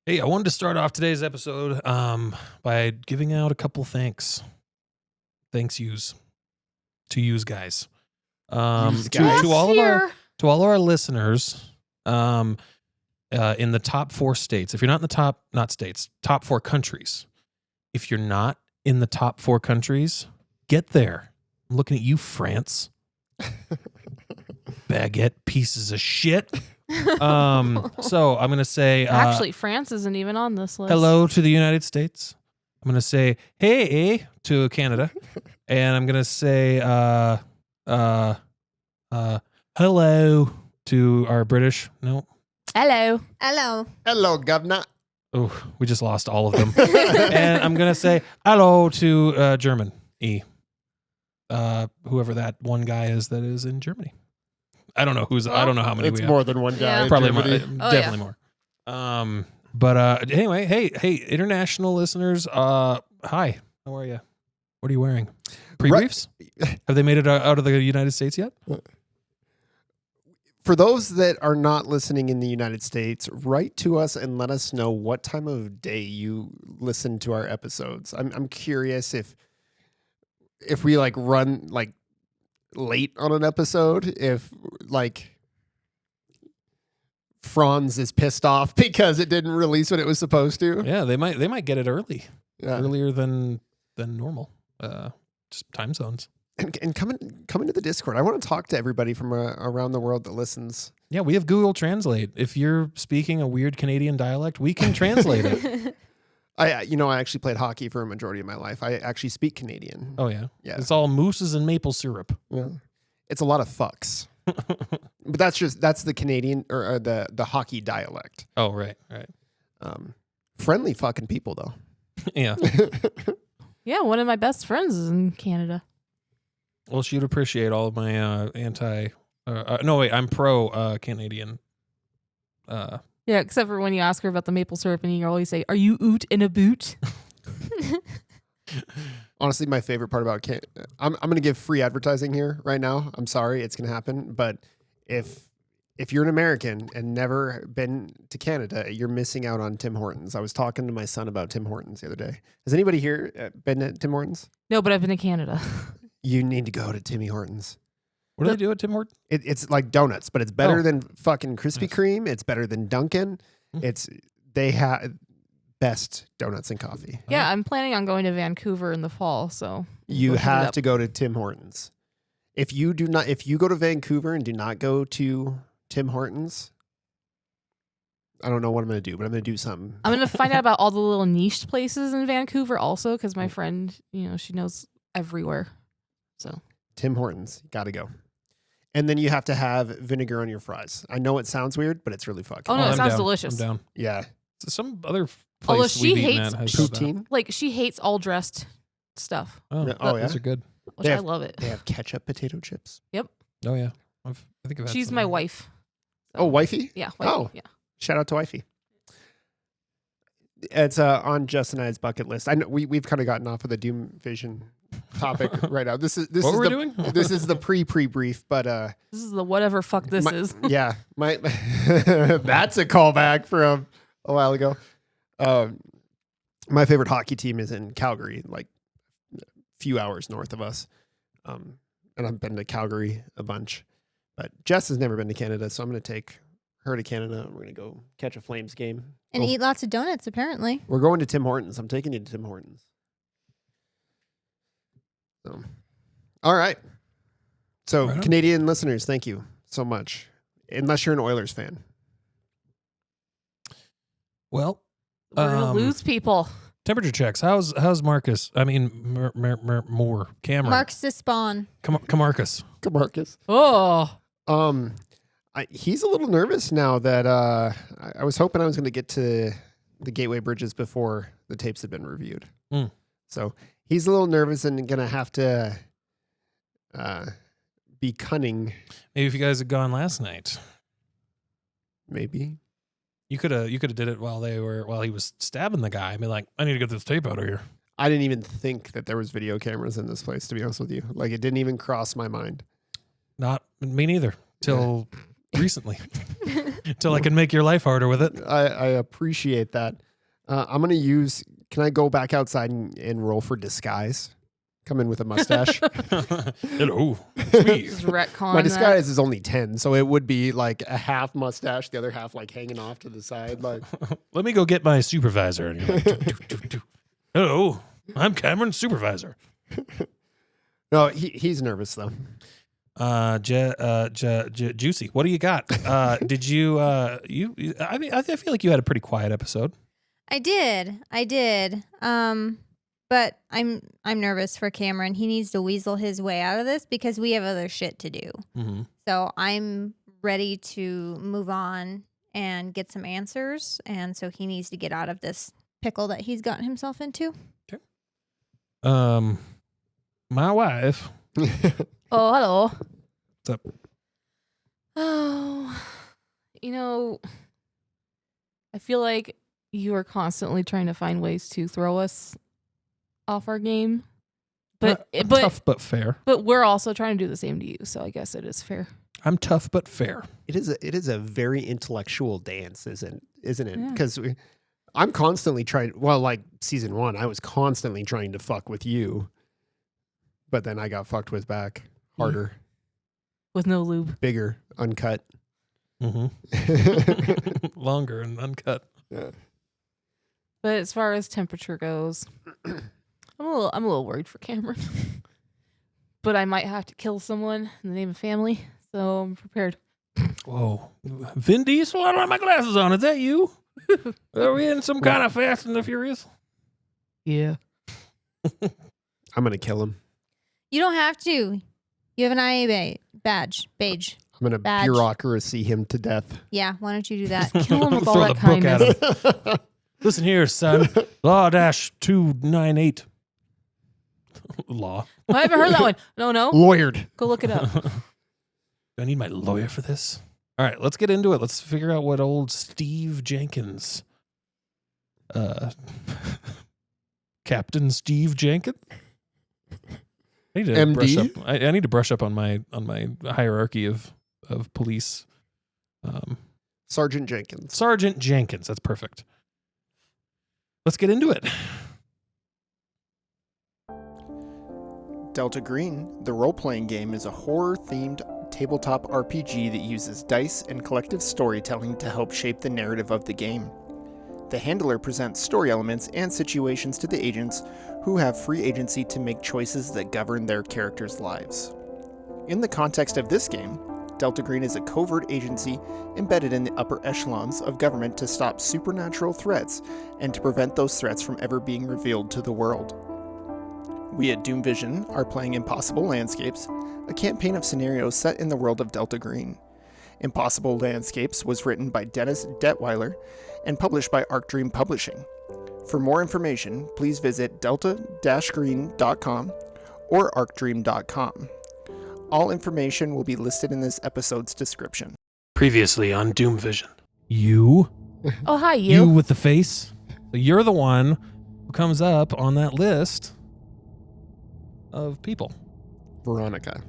Hey, I wanted to start off today's episode by giving out a couple thanks. Thanks yous. To yous guys. Yous To guys. all of our listeners in the top 4 states. If you're not in the top 4 countries. If you're not in the top 4 countries, get there. I'm looking at you, France. Baguette pieces of shit. So I'm going to say... Actually, France isn't even on this list. Hello to the United States. I'm going to say, hey, to Canada. And I'm going to say, hello to our British. No. Hello. Hello, governor. Oh, we just lost all of them. And I'm going to say hello to German. Whoever that one guy is that is in Germany. I don't know I don't know how many It's we have. more than one guy. Yeah. Probably more, Germany. definitely more. But anyway, hey, international listeners, hi. How are you? What are you wearing? Pre-briefs? Have they made it out of the United States yet? For those that are not listening in the United States, write to us and let us know what time of day you listen to our episodes. I'm curious if we run late on an episode, if Franz is pissed off because it didn't release when it was supposed to. Yeah, they might get it earlier than normal. Just time zones. And come into the Discord. I want to talk to everybody from around the world that listens. Yeah, we have Google Translate. If you're speaking a weird Canadian dialect, we can translate it. I actually played hockey for a majority of my life. I actually speak Canadian. Oh yeah, Yeah. It's all mooses and maple syrup. Yeah. It's a lot of fucks. But that's the Canadian or the hockey dialect. Oh right. Friendly fucking people though. Yeah. Yeah, one of my best friends is in Canada. Well, she'd appreciate all of my I'm pro Canadian. Yeah, except for when you ask her about the maple syrup and you always say, "Are you oot in a boot?" Honestly, my favorite part about I'm going to give free advertising here right now. I'm sorry, it's going to happen, but if you're an American and never been to Canada, you're missing out on Tim Hortons. I was talking to my son about Tim Hortons the other day. Has anybody here been to Tim Hortons? No, but I've been to Canada. You need to go to Timmy Hortons. What do they do at Tim Hortons? It's like donuts, but it's better than fucking Krispy Kreme. It's better than Dunkin'. They have best donuts and coffee. Yeah, I'm planning on going to Vancouver in the fall, so You have to go to Tim Hortons. If you go to Vancouver and do not go to Tim Hortons, I don't know what I'm going to do, but I'm going to do something. I'm going to find out about all the little niche places in Vancouver also, because my friend, she knows everywhere. So Tim Hortons, got to go. And then you have to have vinegar on your fries. I know it sounds weird, but it's really fucking. Oh, no, I'm it sounds down. delicious. I'm down. Yeah. So some other place Although she we've eaten hates at has that. Poutine. Like, she hates all dressed stuff, Oh, Yeah. those are good. which I love it. They have ketchup potato chips. Oh yeah, I think I've had She's some my of that. wife. Oh, wifey? Yeah. Wifey. Oh. Yeah. Shout out to wifey. It's on Justin and I's bucket list. I know we've kind of gotten off of the DoomVision topic right now. This What is were we the doing? this is the pre-brief, but This is the whatever fuck this is. yeah, my that's a callback from a while ago. My favorite hockey team is in Calgary, like a few hours north of us. And I've been to Calgary a bunch, but Jess has never been to Canada, so I'm going to take her to Canada. We're going to go catch a Flames game. And eat lots of donuts, apparently. We're going to Tim Hortons. I'm taking you to Tim Hortons. So, all right. So, Right on. Canadian listeners, thank you so much. Unless you're an Oilers fan. Well, We're gonna lose people. temperature checks. How's Marcus? I mean, more Cameron. Mark's the spawn. Marcus. Marcus. Oh, He's a little nervous now that I was hoping I was going to get to the Gateway Bridges before the tapes had been reviewed. Mm. So he's a little nervous and going to have to be cunning. Maybe if you guys had gone last night, Maybe. you could have did it while he was stabbing the guy. I mean, like, I need to get this tape out of here. I didn't even think that there was video cameras in this place, to be honest with you. Like, it didn't even cross my mind. Not me neither. Till recently. Until I can make your life harder with it. I appreciate that. I'm going to use, can I go back outside and roll for disguise? Come in with a mustache. Hello. Just retcon My that. disguise is only 10, so it would be like a half mustache, the other half like hanging off to the side. Like, Let me go get my supervisor. And you're like, "Do. Hello, I'm Cameron's supervisor. no, he's nervous though. Juicy. What do you got? Did you? I mean, I feel like you had a pretty quiet episode. I did. But I'm nervous for Cameron. He needs to weasel his way out of this because we have other shit to do. Mm-hmm. So I'm ready to move on and get some answers. And so he needs to get out of this pickle that he's gotten himself into. My wife. Oh, hello. What's up? Oh, I feel like you are constantly trying to find ways to throw us off our game. But Tough but fair. But we're also trying to do the same to you, so I guess it is fair. I'm tough but fair. It is a very intellectual dance, isn't it? Yeah. Because I'm constantly trying. Well, like season 1, I was constantly trying to fuck with you, but then I got fucked with back harder, With no lube. bigger, uncut. Mm-hmm. Longer and uncut. Yeah. But as far as temperature goes, I'm a little worried for Cameron. But I might have to kill someone in the name of family, so I'm prepared. Whoa. Vin Diesel, I don't have my glasses on. Is that you? Are we in some kind of Fast and the Furious? Yeah. I'm gonna kill him. You don't have to. You have an IA badge. Beige. I'm gonna Badge. bureaucracy him to death. Yeah, why don't you do that? Kill him with all Throw that the book at kindness. him. Listen here, son. Law dash 298. Law. I haven't heard that one. No. Lawyered. Go look it up. Do I need my lawyer for this? All right, let's get into it. Let's figure out what old Steve Jenkins, Captain Steve Jenkins. I need to MD? brush up. I need to brush up on my hierarchy of police. Sergeant Jenkins. Sergeant Jenkins. That's perfect. Let's get into it. Delta Green, the role-playing game, is a horror-themed tabletop RPG that uses dice and collective storytelling to help shape the narrative of the game. The handler presents story elements and situations to the agents who have free agency to make choices that govern their characters' lives. In the context of this game, Delta Green is a covert agency embedded in the upper echelons of government to stop supernatural threats and to prevent those threats from ever being revealed to the world. We at DoomVision are playing Impossible Landscapes, a campaign of scenarios set in the world of Delta Green. Impossible Landscapes was written by Dennis Detweiler and published by Arcdream Publishing. For more information, please visit delta-green.com or arcdream.com. All information will be listed in this episode's description. Previously on DoomVision. You Oh, hi, you. with the face. So you're the one who comes up on that list of people. Veronica.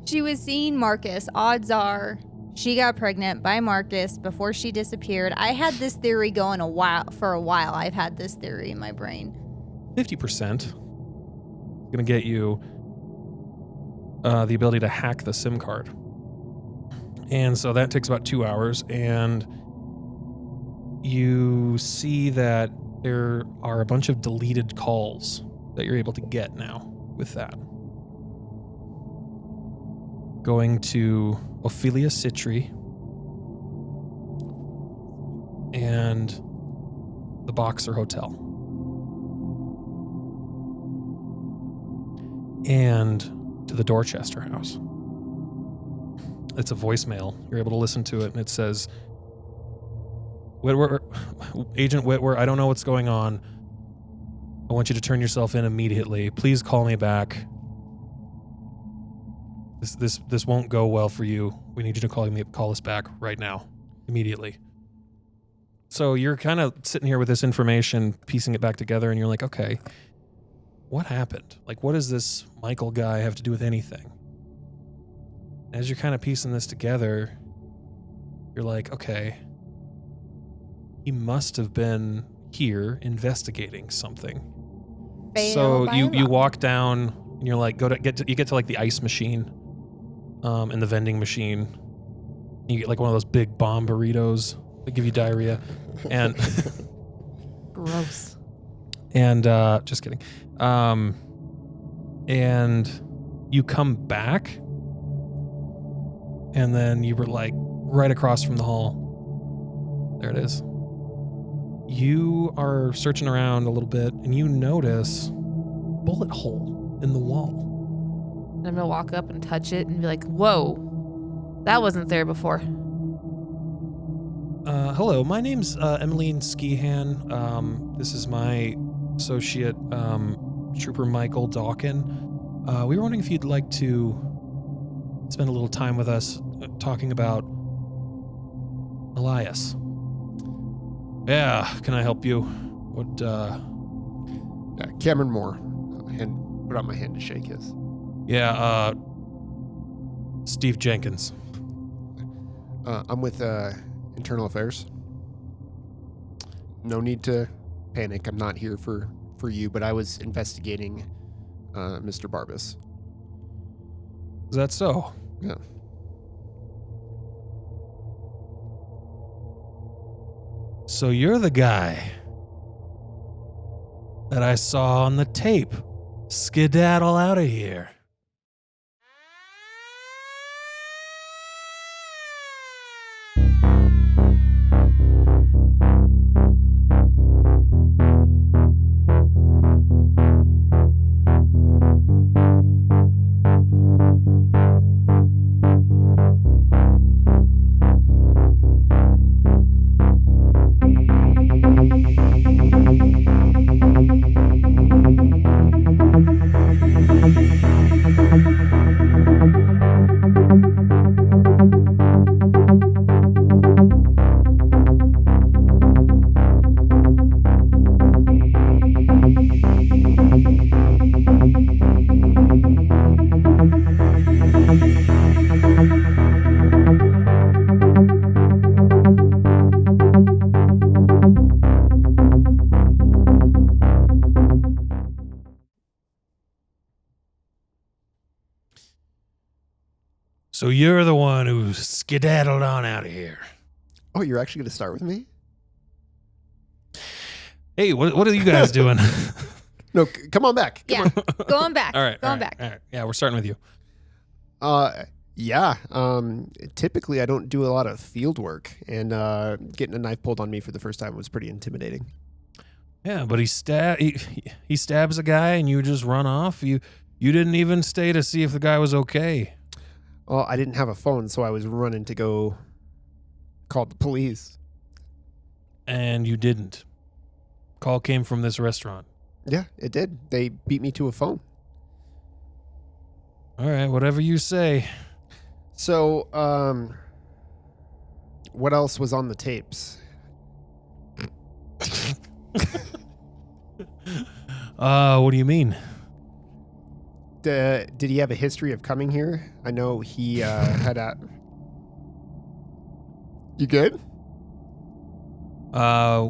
She was seeing Marcus. Odds are she got pregnant by Marcus before she disappeared. I had this theory going for a while. I've had this theory in my brain. 50% going to get you the ability to hack the SIM card. And so that takes about 2 hours. And you see that there are a bunch of deleted calls that you're able to get now with that. Going to Ophelia Citri and the Boxer Hotel. And to the Dorchester house. It's a voicemail. You're able to listen to it, and it says, Agent Whitwer, I don't know what's going on. I want you to turn yourself in immediately. Please call me back. This won't go well for you. We need you to call us back right now, immediately. So you're kind of sitting here with this information, piecing it back together, and you're like, okay, what happened? Like, what does this Michael guy have to do with anything? As you're kind of piecing this together, you're like, okay, he must have been here investigating something. Fail So by you luck. walk down and you're like, you get to like the ice machine, and the vending machine. You get like one of those big bomb burritos that give you diarrhea, and Gross. and just kidding. And you come back, and then you were like right across from the hall. There it is. You are searching around a little bit, and you notice a bullet hole in the wall. I'm gonna walk up and touch it and be like, "Whoa, that wasn't there before." Hello, my name's Emmeline Skihan. This is my associate, Trooper Michael Dawkin. We were wondering if you'd like to spend a little time with us talking about Elias. Yeah, can I help you? What, Cameron Moore. Put out my hand to shake his. Yeah, Steve Jenkins. I'm with Internal Affairs. No need to panic. I'm not here for you, but I was investigating Mr. Barbas. Is that so? Yeah. So you're the guy that I saw on the tape skedaddle out of here. So you're the one who skedaddled on out of here. Oh, you're actually going to start with me? Hey, what are you guys doing? No, come on back. Yeah, going back. All right. Going back. All right. Yeah, we're starting with you. Yeah. Typically, I don't do a lot of field work, and getting a knife pulled on me for the first time was pretty intimidating. Yeah, but he stabs a guy and you just run off. You didn't even stay to see if the guy was okay. Well, I didn't have a phone, so I was running to go call the police. And you didn't. Call came from this restaurant. Yeah, it did. They beat me to a phone. All right, whatever you say. So, what else was on the tapes? What do you mean? Did he have a history of coming here? I know he had a... You good?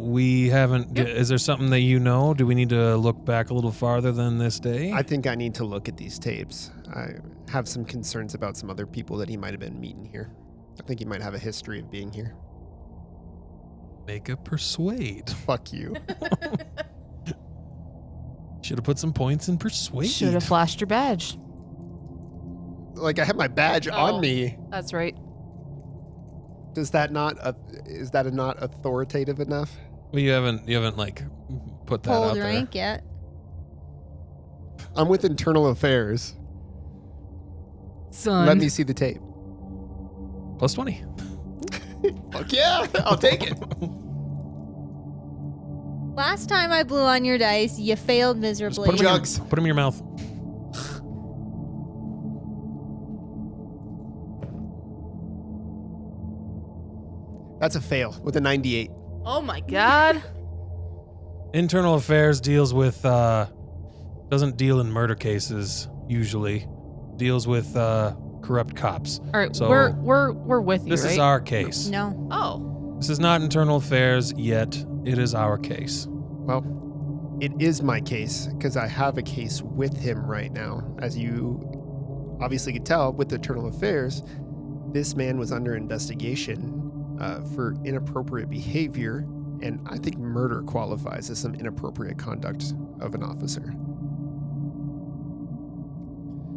We haven't. Yep. Is there something that you know? Do we need to look back a little farther than this day? I think I need to look at these tapes. I have some concerns about some other people that he might have been meeting here. I think he might have a history of being here. Make a persuade. Fuck you. Should have put some points in persuade. Should have flashed your badge. Like, I have my badge on me. That's right. Does that not is that not authoritative enough? Well, you haven't like put that out Pulled there. rank yet. I'm with Internal Affairs. Son. Let me see the tape. Plus 20. Fuck yeah, I'll take it. Last time I blew on your dice, you failed miserably. Put 'em in your- Jugs. Put them in your mouth. That's a fail with a 98. Oh my god. Internal Affairs deals with doesn't deal in murder cases usually. Deals with corrupt cops. All right, So we're with you, this right? is our case. No. Oh. This is not internal affairs yet. It is our case. Well, it is my case because I have a case with him right now. As you obviously could tell with the Internal Affairs, this man was under investigation for inappropriate behavior, and I think murder qualifies as some inappropriate conduct of an officer.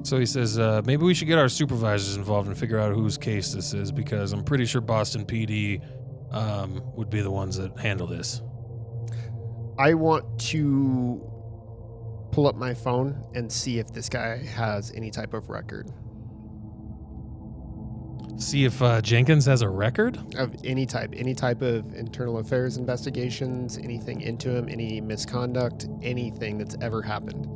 So he says, maybe we should get our supervisors involved and figure out whose case this is, because I'm pretty sure Boston PD would be the ones that handle this. I want to pull up my phone and see if this guy has any type of record See if Jenkins has a record? of any type of internal affairs investigations, anything into him, any misconduct, anything that's ever happened.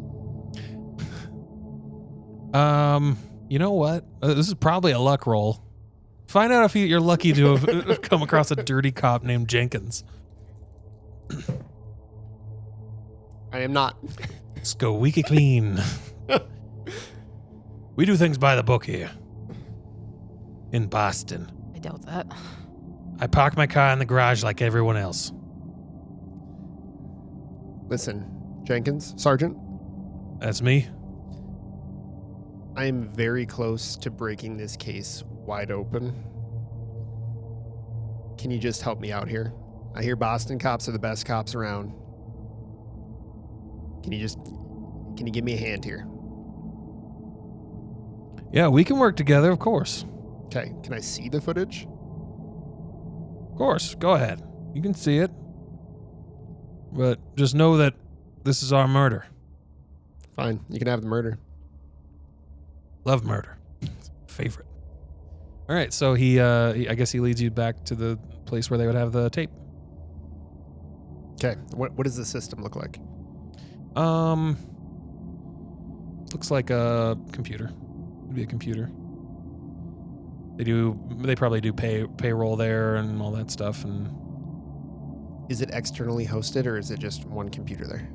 You know what? This is probably a luck roll. Find out if you're lucky to have come across a dirty cop named Jenkins. I am not. Squeaky clean. We do things by the book here. In Boston. I doubt that. I park my car in the garage like everyone else. Listen, Jenkins, Sergeant, That's me. I am very close to breaking this case wide open. Can you just help me out here? I hear Boston cops are the best cops around. Can you give me a hand here? Yeah, we can work together, of course. Okay, can I see the footage? Of course. Go ahead. You can see it. But just know that this is our murder. Fine, you can have the murder. Love murder. Favorite. All right, so I guess he leads you back to the place where they would have the tape. Okay, what does the system look like? Looks like a computer. It'd be a computer. They probably do payroll there and all that stuff. And Is it externally hosted or is it just one computer there?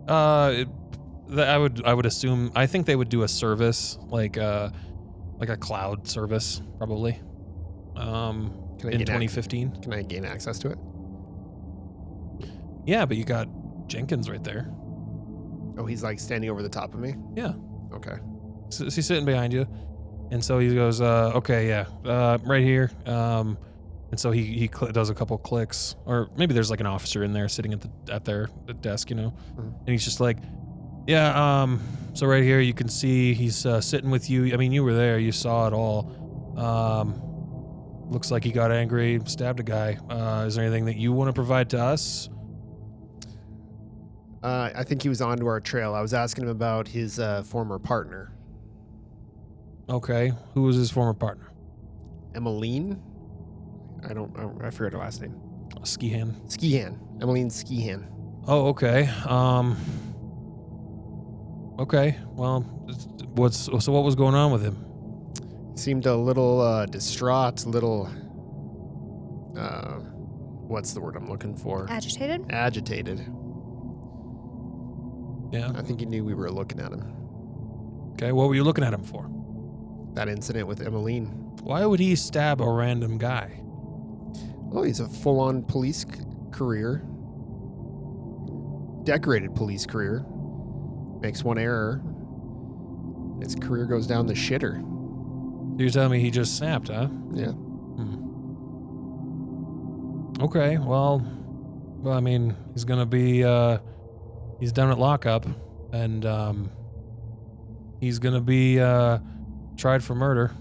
I would assume. I think they would do a service like a cloud service probably. Can I In gain 2015. Can I gain access to it? Yeah, but you got Jenkins right there. Oh, he's like standing over the top of me? Yeah. Okay. So he's sitting behind you, and so he goes, "Okay, yeah, right here." And so he does a couple clicks, or maybe there's like an officer in there sitting at their desk, you know, and he's just like, "Yeah, so right here you can see he's sitting with you. I mean, you were there, you saw it all. Looks like he got angry, stabbed a guy. Is there anything that you want to provide to us?" I think he was onto our trail. I was asking him about his former partner, Okay, who was his former partner? Emmeline. I forgot her last name. Skihan. Skihan. Emmeline Skihan. Oh, okay. Okay. Well, what was going on with him? Seemed a little distraught, a little what's the word I'm looking for? Agitated? Agitated. Yeah. I think he knew we were looking at him. Okay. What were you looking at him for? That incident with Emmeline. Why would he stab a random guy? Oh, he's a full-on police career. Decorated police career. Makes one error. His career goes down the shitter. You're telling me he just snapped, huh? Yeah. Okay. Well, I mean, he's gonna be he's down at lockup, and he's gonna be tried for murder.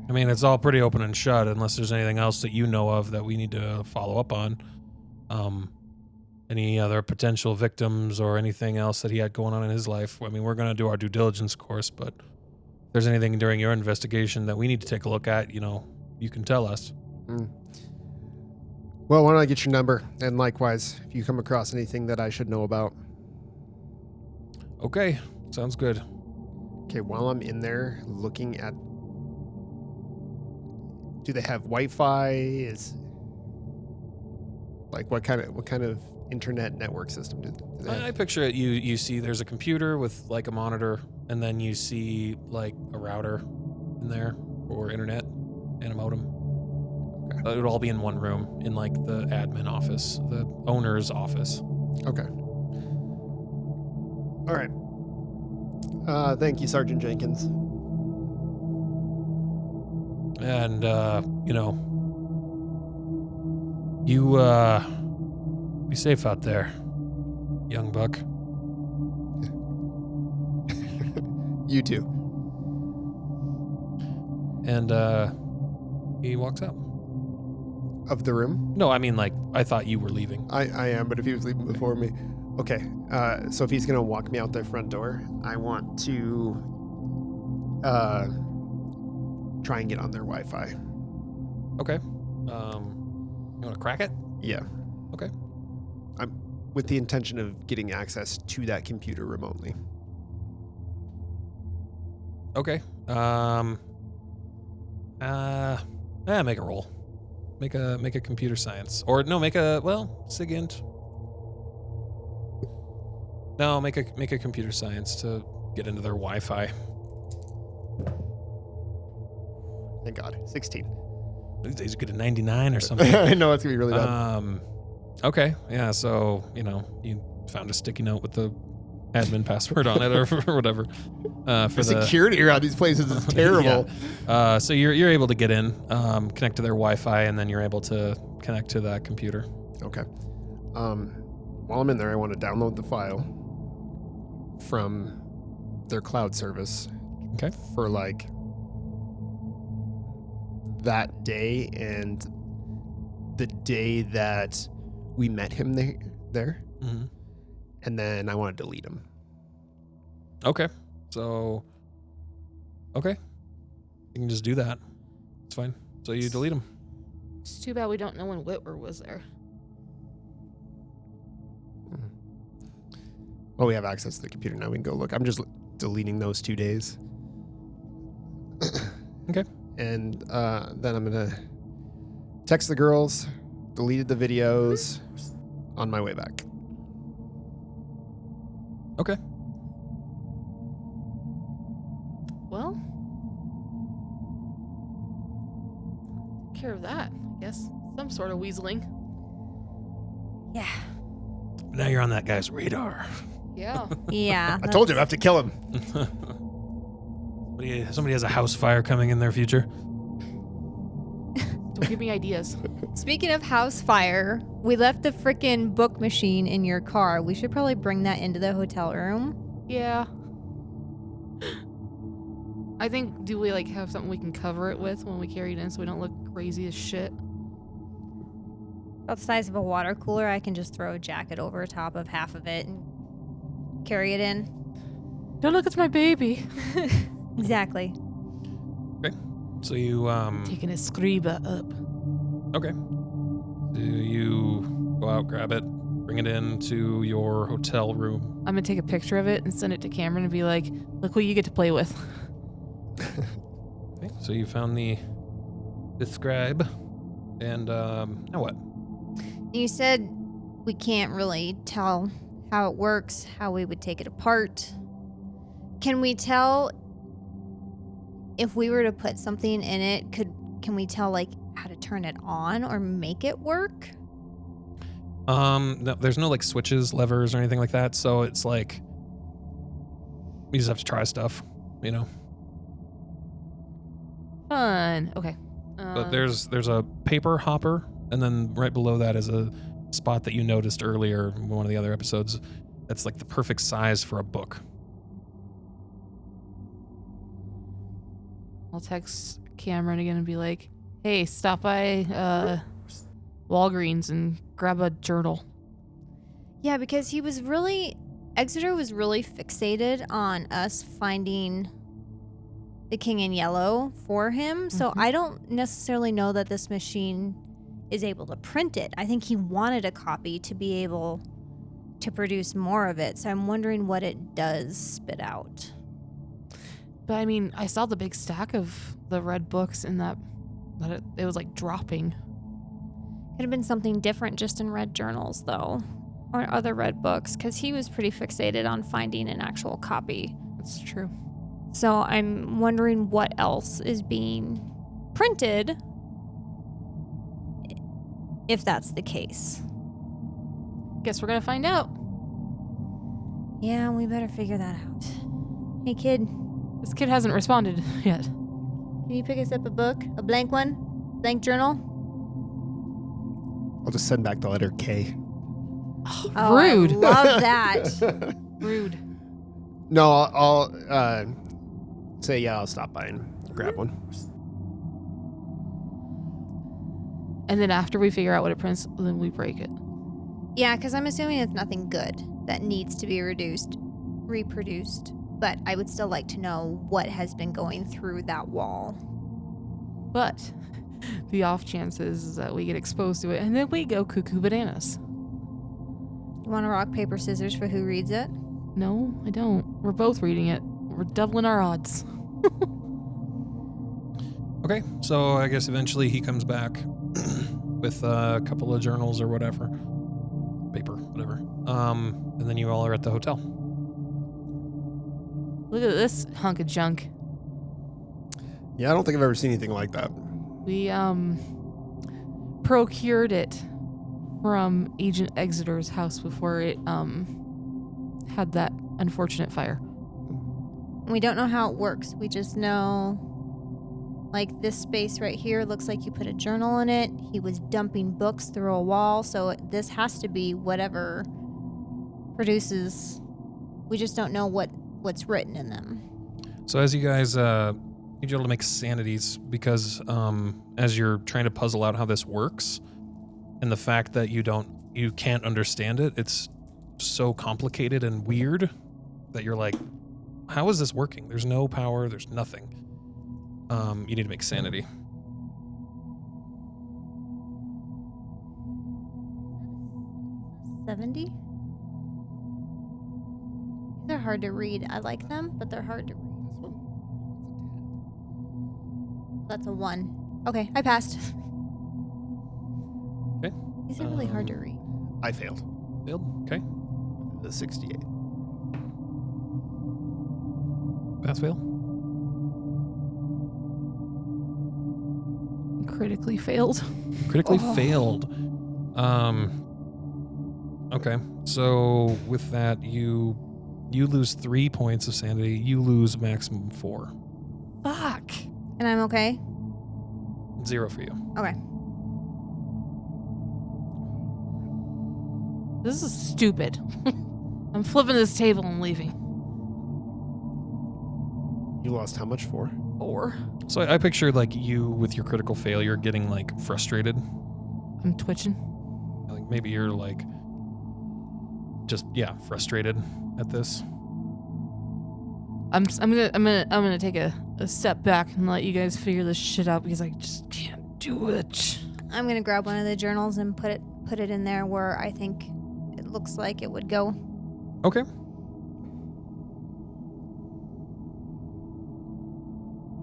I mean, it's all pretty open and shut unless there's anything else that you know of that we need to follow up on. Any other potential victims or anything else that he had going on in his life. I mean, we're going to do our due diligence course, but if there's anything during your investigation that we need to take a look at, you know, you can tell us. Well, why don't I get your number? And likewise, if you come across anything that I should know about. Okay, sounds good. Okay, while I'm in there looking at... Do they have Wi-Fi? Like what kind of internet network system? Do they have? I picture it. You see there's a computer with like a monitor, and then you see like a router in there for internet and a modem. Okay. It would all be in one room in like the admin office, the owner's office. Okay. All right. Thank you, Sergeant Jenkins. And you be safe out there, young buck. You too. And he walks out. Of the room? No, I mean, like, I thought you were leaving. I am, but if he was leaving before me. Okay. So if he's going to walk me out the front door, I want to try and get on their Wi-Fi. Okay. You want to crack it? Yeah. Okay. I'm with the intention of getting access to that computer remotely. Okay. Make a roll. Make a computer science. Or no, SIGINT. No, make a computer science to get into their Wi-Fi. Thank God. 16. These days you get a 99 or something. I know it's going to be really bad. Okay. Yeah, so, you found a sticky note with the admin password on it or whatever. For the security around these places is terrible. Yeah. So you're able to get in, connect to their Wi-Fi, and then you're able to connect to that computer. Okay. While I'm in there, I want to download the file from their cloud service. Okay. For like that day and the day that we met him there. Mm-hmm. And then I want to delete him. Okay. So, okay. You can just do that. It's fine. So you delete them. It's too bad we don't know when Whitwer was there. Well, we have access to the computer now. We can go look. I'm just deleting those 2 days. Okay. And then I'm going to text the girls, deleted the videos on my way back. Okay. Well, take care of that, I guess. Some sort of weaseling. Yeah. Now you're on that guy's radar. Yeah. Yeah. I told you I have to kill him. Somebody has a house fire coming in their future. Don't give me ideas. Speaking of house fire, we left the frickin' book machine in your car. We should probably bring that into the hotel room. Yeah. I think, do we have something we can cover it with when we carry it in so we don't look crazy as shit? About the size of a water cooler, I can just throw a jacket over top of half of it and carry it in. Don't look, it's my baby. Exactly. Okay. So you Taking a scriba up. Okay. So you go out, grab it, bring it into your hotel room. I'm gonna take a picture of it and send it to Cameron and be like, look what you get to play with. Okay. So you found the scribe, and now what? You said we can't really tell how it works, how we would take it apart. Can we tell if we were to put something in it, can we tell how to turn it on or make it work? No, there's no switches, levers, or anything like that. So it's you just have to try stuff, Fun. Okay. But there's a paper hopper, and then right below that is a spot that you noticed earlier in one of the other episodes. That's the perfect size for a book. I'll text Cameron again and be like, hey, stop by Walgreens and grab a journal. Yeah, because Exeter was really fixated on us finding the King in Yellow for him. So I don't necessarily know that this machine is able to print it. I think he wanted a copy to be able to produce more of it. So I'm wondering what it does spit out. But I mean, I saw the big stack of the red books in that it was dropping. Could have been something different just in red journals, though. or other read books because he was pretty fixated on finding an actual copy. That's true. So I'm wondering what else is being printed if that's the case. Guess we're gonna find out. Yeah, we better figure that out. Hey, kid, This kid hasn't responded yet. can you pick us up a book? A blank one? Blank journal? I'll just send back the letter K. Oh, Rude. I love that. Rude. No, I'll say, yeah, I'll stop by and grab one. And then after we figure out what it prints, then we break it. Yeah, because I'm assuming it's nothing good that needs to be reproduced. But I would still like to know what has been going through that wall. But the off chances is that we get exposed to it and then we go cuckoo bananas. You want to rock, paper, scissors for who reads it? No, I don't. We're both reading it. We're doubling our odds. Okay, so I guess eventually he comes back with a couple of journals or whatever. Paper, whatever. And then you all are at the hotel. Look at this hunk of junk. Yeah, I don't think I've ever seen anything like that. We procured it from Agent Exeter's house before it had that unfortunate fire. We don't know how it works. We just know, like, this space right here looks like you put a journal in it. He was dumping books through a wall, so this has to be whatever produces. We just don't know what's written in them. So as you guys need you all to make sanities because as you're trying to puzzle out how this works and the fact that you can't understand it, it's so complicated and weird that you're like, how is this working? There's no power, there's nothing. You need to make sanity. $70? They're hard to read. I like them, but they're hard to read. That's a 1. Okay, I passed. Okay. These are really hard to read. I failed. Failed? Okay. The 68. Pass fail? Critically failed. Critically failed. Okay. So with that, you lose 3 points of sanity. You lose maximum 4. Fuck. And I'm okay? 0 for you. Okay. This is stupid. I'm flipping this table and leaving. You lost how much for? 4. So I pictured like you with your critical failure getting like frustrated. I'm twitching. Like maybe you're like just frustrated at this. I'm gonna take a step back and let you guys figure this shit out because I just can't do it. I'm gonna grab one of the journals and put it in there where I think it looks like it would go. Okay.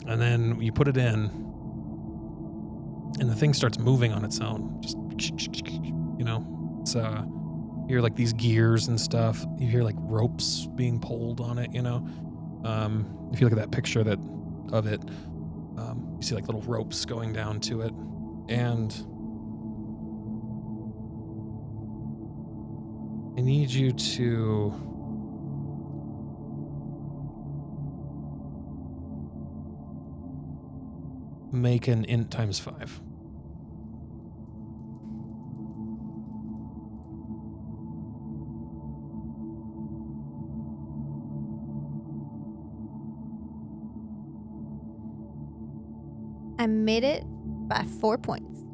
And then you put it in, and the thing starts moving on its own. Just, it's you hear like these gears and stuff. You hear like ropes being pulled on it. If you look at that picture of it, you see like little ropes going down to it, and I need you to make an int times 5. I made it by 4 points.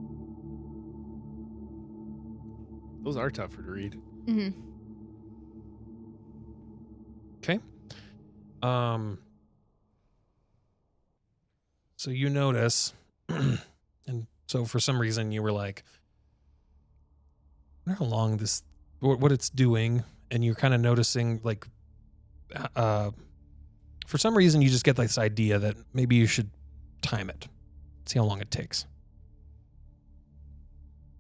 Those are tougher to read. Mm-hmm. Okay. So you notice, and so for some reason you were like, I wonder how long what it's doing, and you're kind of noticing like, for some reason you just get this idea that maybe you should time it, see how long it takes.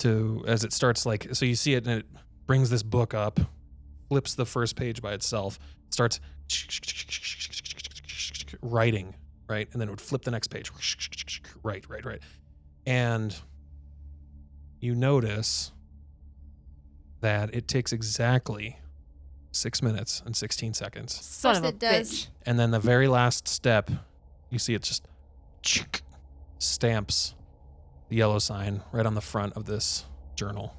As it starts like, so you see it and it brings this book up, flips the first page by itself, starts writing, right? And then it would flip the next page. Right. And you notice that it takes exactly 6 minutes and 16 seconds. Son of a it does. bitch. And then the very last step, you see it just stamps the yellow sign right on the front of this journal.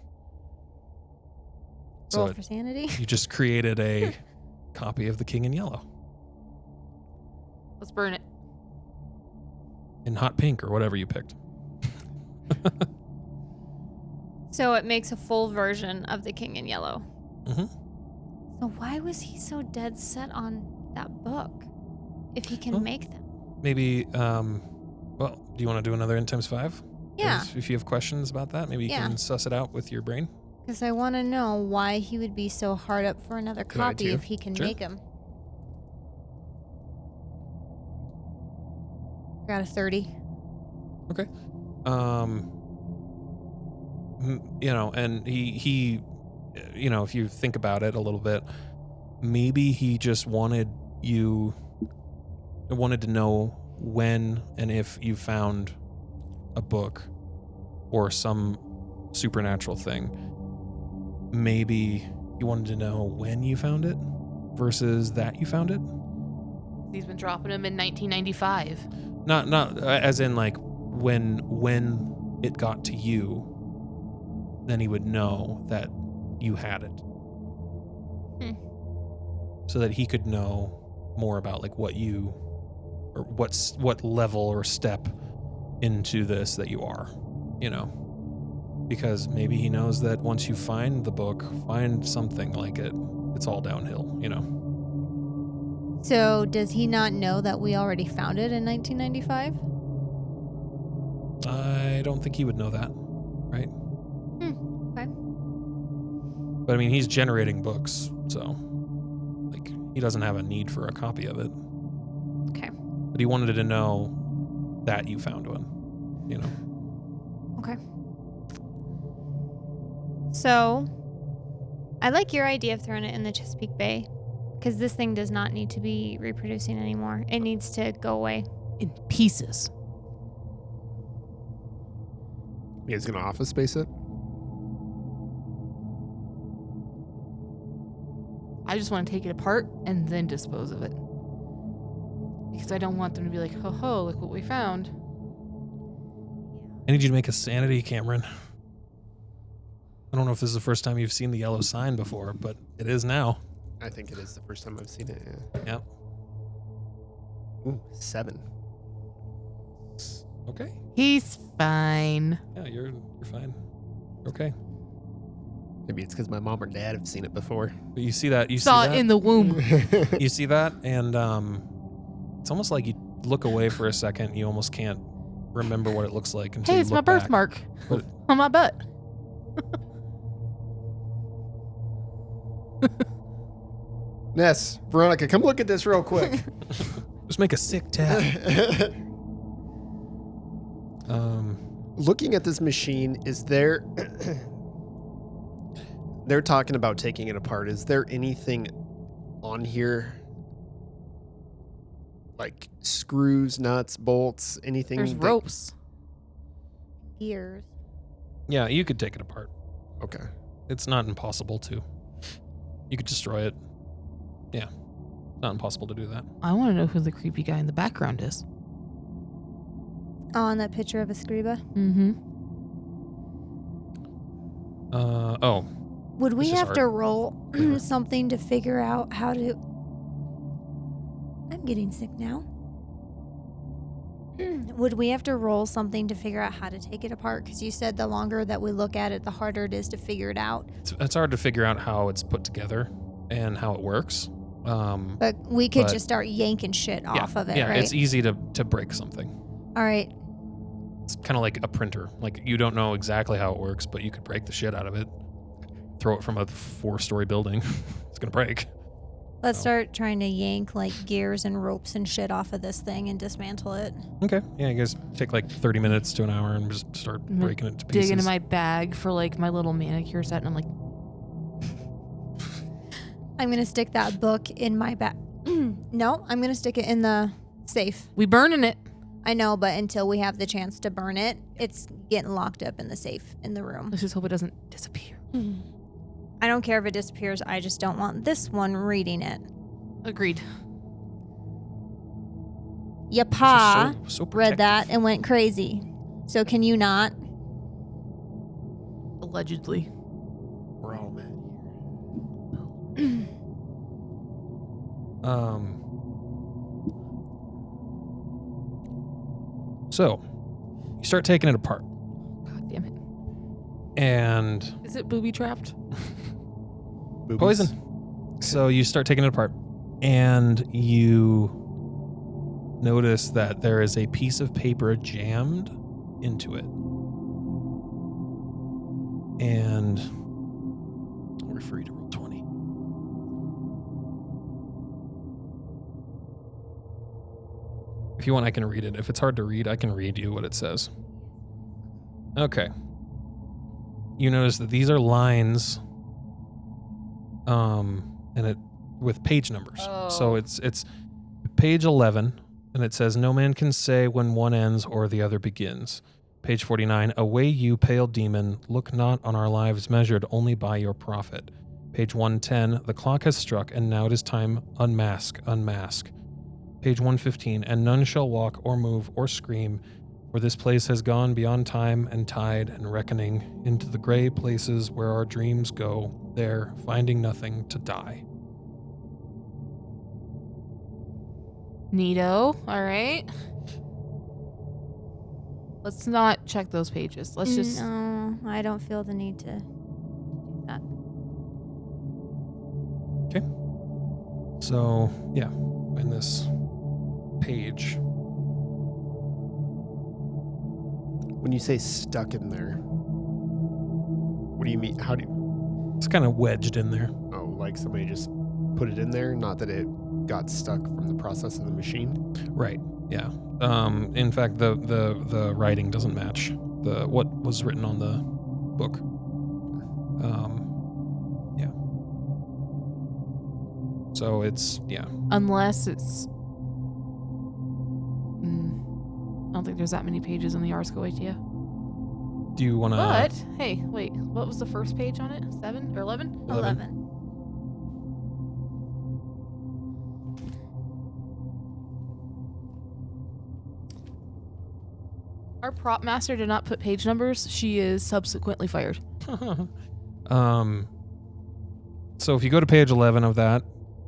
Roll So for sanity. you just created a copy of The King in Yellow Let's burn it. in hot pink or whatever you picked. So it makes a full version of the King in Yellow. Mm-hmm. So why was he so dead set on that book? If he can Well, make them. Maybe, well, do you want to do another N times 5? Yeah. If you have questions about that, maybe you Yeah. can suss it out with your brain. Because I want to know why he would be so hard up for another Good copy idea. if he can Sure. make them. Got a 30. You know, and he, you know, if you think about it a little bit, maybe he just wanted to know when and if you found a book or some supernatural thing. Maybe you wanted to know when you found it versus that you found it. He's been dropping them in 1995. Not as in like when it got to you, then he would know that you had it. So that he could know more about like what you or what level or step into this that you are, you know. Because maybe he knows that once you find the book, find something like it, it's all downhill, you know. So does he not know that we already found it in 1995? I don't think he would know that, right? Okay. But I mean, he's generating books, so like he doesn't have a need for a copy of it. Okay. But he wanted to know that you found one, you know. Okay. So, I like your idea of throwing it in the Chesapeake Bay, because this thing does not need to be reproducing anymore. It needs to go away. In pieces. You guys gonna office space it? I just want to take it apart and then dispose of it. Because I don't want them to be like, ho ho, look what we found. I need you to make a sanity, Cameron. I don't know if this is the first time you've seen the yellow sign before, but it is now. I think it is the first time I've seen it. Yeah. Yep. Ooh, 7. Okay. He's fine. Yeah, you're fine. Okay. Maybe it's because my mom or dad have seen it before. But you see that? You Saw see it that? in the womb. You see that? And it's almost like you look away for a second. You almost can't remember what it looks like until Hey, you it's my look back. birthmark What- on my butt. Ness, Veronica, come look at this real quick. Just make a sick tap. Looking at this machine, is there... They're talking about taking it apart. Is there anything on here? Like screws, nuts, bolts, anything? There's that- ropes. Gears. Yeah, you could take it apart. Okay. It's not impossible to. You could destroy it. Yeah. Not impossible to do that. I want to know who the creepy guy in the background is. On that picture of a scriba. Mm-hmm. Oh. Would we It's just have to art. roll Yeah. something to figure out how to... I'm getting sick now. Would we have to roll something to figure out how to take it apart? Because you said the longer that we look at it, the harder it is to figure it out. It's hard to figure out how it's put together and how it works. But we could But- just start yanking shit yeah, off of it, yeah, right? it's easy to break something. All right. It's kind of like a printer. Like you don't know exactly how it works, but you could break the shit out of it. Throw it from a 4-story building. It's gonna break. Let's Oh. start trying to yank like gears and ropes and shit off of this thing and dismantle it. Okay. Yeah, you guys take like 30 minutes to an hour and just start I'm breaking it to pieces. Dig into my bag for like my little manicure set, and I'm like, I'm going to stick that book in my bag. No, I'm going to stick it in the safe. We burning it. I know, but until we have the chance to burn it, it's getting locked up in the safe in the room. Let's just hope it doesn't disappear. I don't care if it disappears. I just don't want this one reading it. Agreed. Your pa So read that protective. and went crazy. So can you not? Allegedly. We're all mad So you start taking it apart, God damn it. and Is it booby trapped? here. poison. So you start taking it apart, and you notice that there is a piece of paper jammed into it. And we're free to roll 20. If you want, I can read it. If it's hard to read, I can read you what it says. Okay. You notice that these are lines, and it with page numbers. So Oh. it's page 11, and it says, "No man can say when one ends or the other begins." Page 49, "Away you, pale demon, look not on our lives measured only by your profit." Page 110, "The clock has struck, and now it is time, unmask, unmask." Page 115, "And none shall walk or move or scream, for this place has gone beyond time and tide and reckoning into the gray places where our dreams go, there finding nothing to die." Neato. All right. Let's not check those pages. Let's just. No, I don't feel the need to do that. So, yeah, in this page. When you say stuck in there, what do you mean? How do you? It's kind of wedged in there. Oh, like somebody just put it in there, not that it got stuck from the process of the machine. Right. Yeah. In fact, the writing doesn't match the what was written on the book. Yeah. So it's Unless it's. I don't think there's that many pages in the Ars Goetia. Do you want to? But hey, wait. What was the first page on it? 7 or 11? 11. Our prop master did not put page numbers. She is subsequently fired. So if you go to page 11 of that,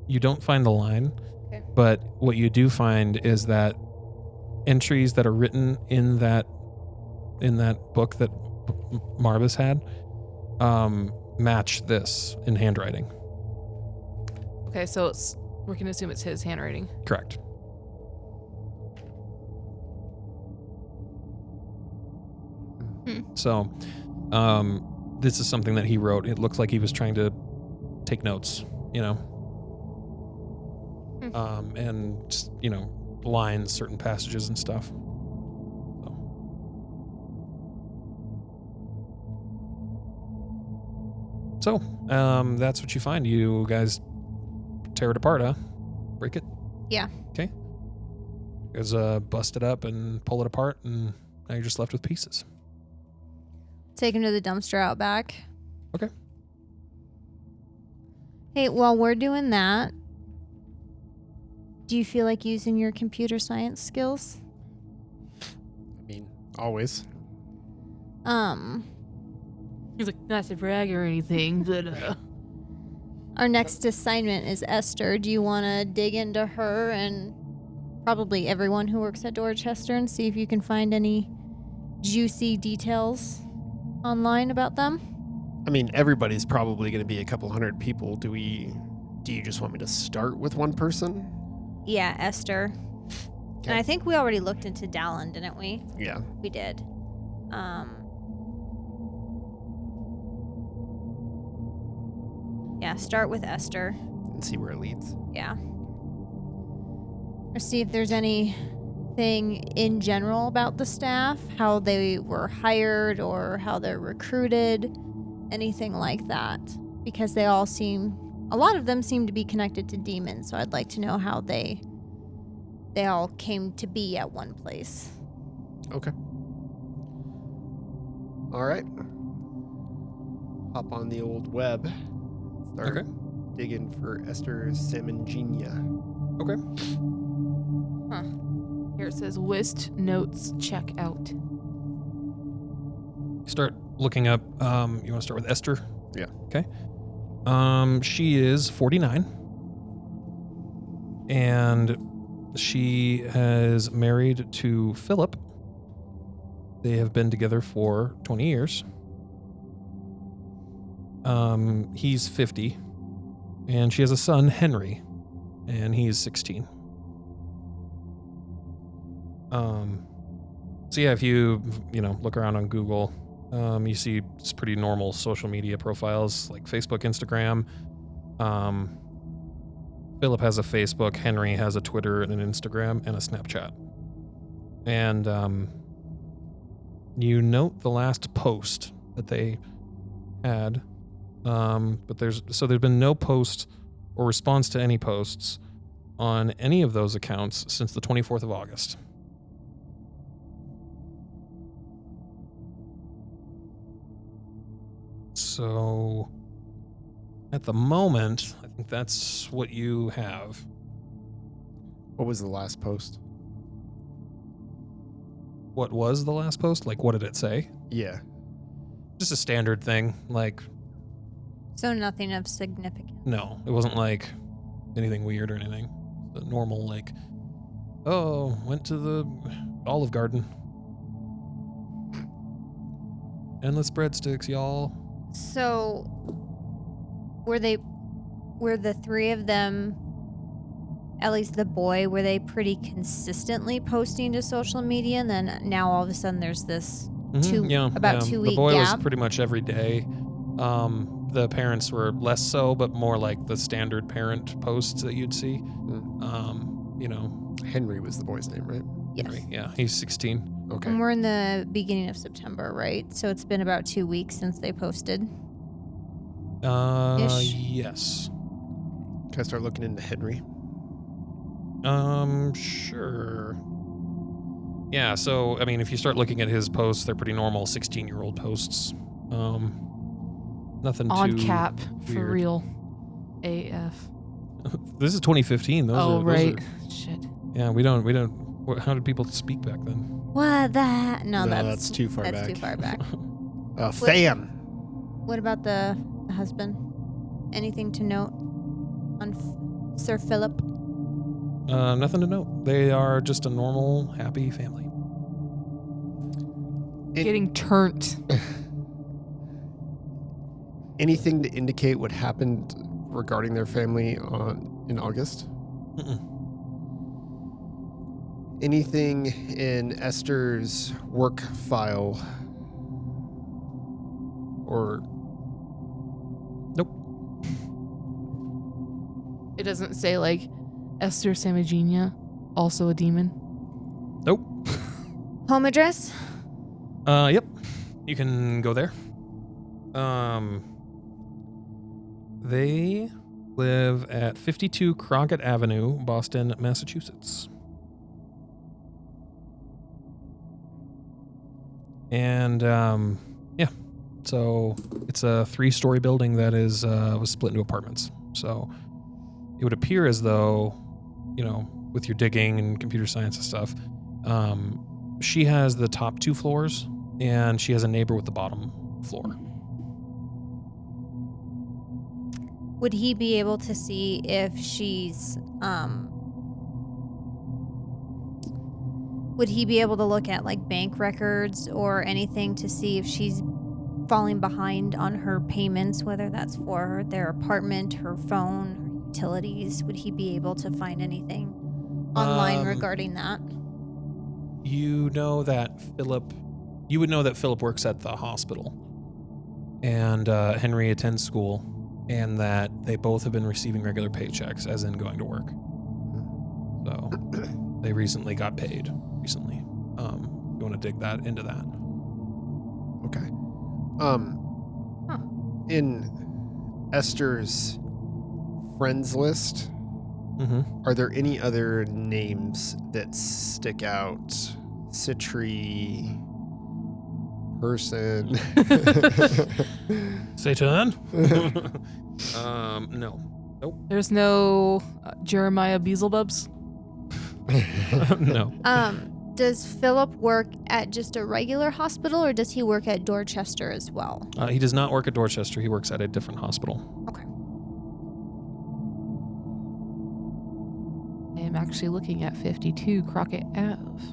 you don't find the line, Okay. but what you do find is that entries that are written in that book that Marbus had match this in handwriting. Okay, so we can assume it's his handwriting. Correct. So, this is something that he wrote. It looks like he was trying to take notes, and just, lines, certain passages and stuff. So, that's what you find. You guys tear it apart, huh? Break it? Yeah. Okay. You guys bust it up and pull it apart, and now you're just left with pieces. Take him to the dumpster out back. Okay. Hey, while we're doing that, do you feel like using your computer science skills? I mean, always. He's like, not to brag or anything, but Our next assignment is Esther. Do you want to dig into her and probably everyone who works at Dorchester and see if you can find any juicy details online about them? I mean, everybody's probably going to be a couple hundred people. Do you just want me to start with one person? Yeah, Esther. Okay. And I think we already looked into Dallin, didn't we? Yeah. We did. Yeah, start with Esther. And see where it leads. Yeah. Or see if there's anything in general about the staff, how they were hired or how they're recruited, anything like that. Because they all seem a lot of them seem to be connected to demons, so I'd like to know how they all came to be at one place. Okay. All right. Hop on the old web. Start Okay. digging for Esther Samangina. Okay. Here it says Wist notes check out. Start looking up. You want to start with Esther? Yeah. Okay. She is 49. And she is married to Philip. They have been together for 20 years. He's 50. And she has a son, Henry. And he's 16. So yeah, if you look around on Google, you see it's pretty normal social media profiles like Facebook, Instagram. Philip has a Facebook, Henry has a Twitter and an Instagram and a Snapchat. And you note the last post that they had, but there's been no post or response to any posts on any of those accounts since the 24th of August. So, at the moment, I think that's what you have. What was the last post? What was the last post? Like, what did it say? Yeah. Just a standard thing. Like, So nothing of significance. no, it wasn't like anything weird or anything. The normal, like, oh, went to the Olive Garden. Endless breadsticks, y'all. So were the three of them, at least the boy, were they pretty consistently posting to social media, and then now all of a sudden there's this Mhm, yeah, 2 week The boy gap? was pretty much every day. The parents were less so, but more like the standard parent posts that you'd see. Henry was the boy's name, right? Yes. Henry, yeah, he's 16. Okay. And we're in the beginning of September, right? So it's been about 2 weeks since they posted. Ish. Yes. Can I start looking into Henry? Sure. Yeah, so, I mean, if you start looking at his posts, they're pretty normal 16-year-old posts. Nothing On too cap for weird. real. AF. This is 2015. Those Right. are, Shit. yeah, we don't, how did people speak back then? What that? No, No, that's that's too far that's back. too far back. Fam. What about the husband? Anything to note on Sir Philip? Nothing to note. They are just a normal, happy family. Getting turnt. Anything to indicate what happened regarding their family in August? Mm-mm. Anything in Esther's work file? Or Nope. It doesn't say like Esther Samagina, also a demon. Nope. Home address? Yep. You can go there. They live at 52 Crockett Avenue, Boston, Massachusetts. And, yeah. So it's a 3-story building that is, was split into apartments. So it would appear as though, with your digging and computer science and stuff, she has the top 2 floors and she has a neighbor with the bottom floor. Would he be able to see if she's would he be able to look at like bank records or anything to see if she's falling behind on her payments, whether that's for their apartment, her phone, her utilities? Would he be able to find anything online regarding that? You would know that Philip works at the hospital and Henry attends school, and that they both have been receiving regular paychecks, as in going to work. So they recently got paid. You want to dig that into that? okay. In Esther's friends list, Mm-hmm. are there any other names that stick out? Citri, person. Satan? No. There's no Jeremiah Beelzebubs. No. Does Philip work at just a regular hospital, or does he work at Dorchester as well? He does not work at Dorchester. He works at a different hospital. Okay. I am actually looking at 52 Crockett Ave